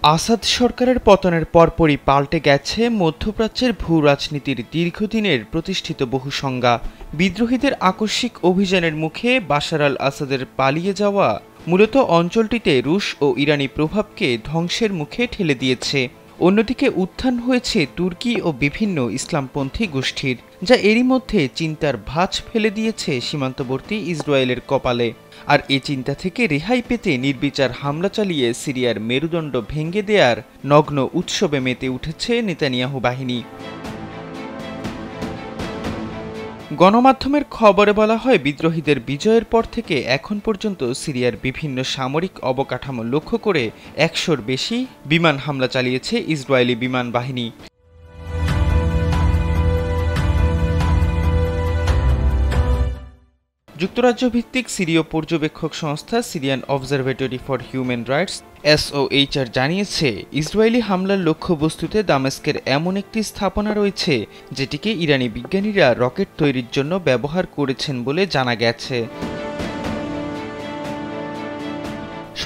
আসাদ সরকারের পতনের পরপরই পাল্টে গেছে মধ্যপ্রাচ্যের ভূ রাজনীতির দীর্ঘদিনের প্রতিষ্ঠিত বহু সংজ্ঞা। বিদ্রোহীদের আকস্মিক অভিযানের মুখে বাশার আল আসাদের পালিয়ে যাওয়া মূলত অঞ্চলটিতে রুশ ও ইরানি প্রভাবকে ধ্বংসের মুখে ঠেলে দিয়েছে। অন্যদিকে উত্থান হয়েছে তুর্কি ও বিভিন্ন ইসলামপন্থী গোষ্ঠীর, যা এরই মধ্যে চিন্তার ভাঁজ ফেলে দিয়েছে সীমান্তবর্তী ইসরায়েলের কপালে। আর এই চিন্তা থেকে রেহাই পেতে নির্বিচার হামলা চালিয়ে সিরিয়ার মেরুদণ্ড ভেঙে দেয়ার নগ্ন উৎসবে মেতে উঠেছে নেতানিয়াহু বাহিনী। গণমাধ্যমের খবরে বলা হয়, বিদ্রোহীদের বিজয়ের পর থেকে এখন পর্যন্ত সিরিয়ার বিভিন্ন সামরিক অবকাঠামো লক্ষ্য করে ১০০-র বেশি বিমান হামলা চালিয়েছে ইসরায়েলি বিমান বাহিনী। যুক্তরাজ্য ভিত্তিক সিরীয় পর্যবেক্ষক সংস্থা Syrian observatory for human rights SOHR জানিয়েছে, ইসরায়েলি হামলার লক্ষ্যবস্তুতে দামেস্কের এমন একটি স্থাপনা রয়েছে যেটিকে ইরানি বিজ্ঞানীরা রকেট তৈরির জন্য ব্যবহার করেছেন বলে জানা গেছে।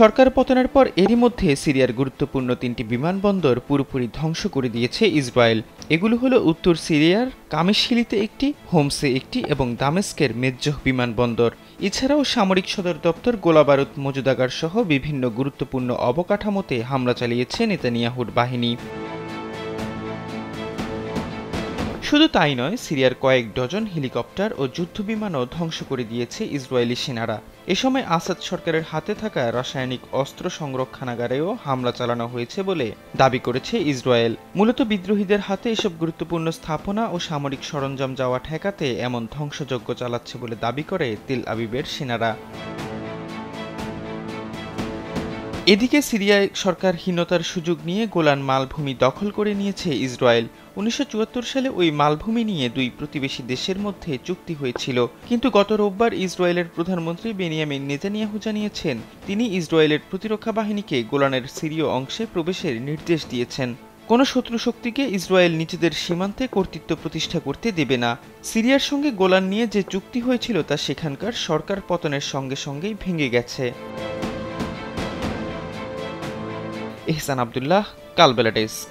সরকার পতনের পর এরই মধ্যে সিরিয়ার গুরুত্বপূর্ণ ৩টি বিমানবন্দর পুরোপুরি ধ্বংস করে দিয়েছে ইসরায়েল। এগুলো হলো উত্তর সিরিয়ার কামিশহিলিতে একটি, হোমসে একটি এবং দামেস্কের মেজ্জহ বিমানবন্দর। এছাড়াও সামরিক সদর দপ্তর, গোলাবারুদ মজুদাগার সহ বিভিন্ন গুরুত্বপূর্ণ অবকাঠামোতে হামলা চালিয়েছে নেতানিয়াহুর বাহিনী। শুধু তাই নয়, সিরিয়ার কয়েক ডজন হেলিকপ্টার ও যুদ্ধবিমানও ধ্বংস করে দিয়েছে ইসরায়েলি সেনারা। এ সময় আসাদ সরকারের হাতে থাকা রাসায়নিক অস্ত্র সংরক্ষণাগারেও হামলা চালানো হয়েছে বলে দাবি করেছে ইসরায়েল। মূলত বিদ্রোহীদের হাতে এসব গুরুত্বপূর্ণ স্থাপনা ও সামরিক সরঞ্জাম যাওয়া ঠেকাতে এমন ধ্বংসযজ্ঞ চালাচ্ছে বলে দাবি করে তেল আবিবের সেনারা। এদিকে সিরিয়ায় সরকারহীনতার সুযোগ নিয়ে গোলান মালভূমি দখল করে নিয়েছে ইসরায়েল। ১৯৭৪ সালে ওই মালভূমি নিয়ে দুই প্রতিবেশী দেশের মধ্যে চুক্তি হয়েছিল, কিন্তু গত রোববার ইসরায়েলের প্রধানমন্ত্রী বেনিয়ামিন নেতানিয়াহু জানিয়েছেন, তিনি ইসরায়েলের প্রতিরক্ষা বাহিনীকে গোলানের সিরীয় অংশে প্রবেশের নির্দেশ দিয়েছেন। কোনো শত্রু শক্তিকে ইসরায়েল নিজেদের সীমান্তে কর্তৃত্ব প্রতিষ্ঠা করতে দেবে না। সিরিয়ার সঙ্গে গোলান নিয়ে যে চুক্তি হয়েছিল তা সেখানকার সরকার পতনের সঙ্গে সঙ্গেই ভেঙে গেছে। এহসান আব্দুল্লাহ, কালবেলা ডেস্ক।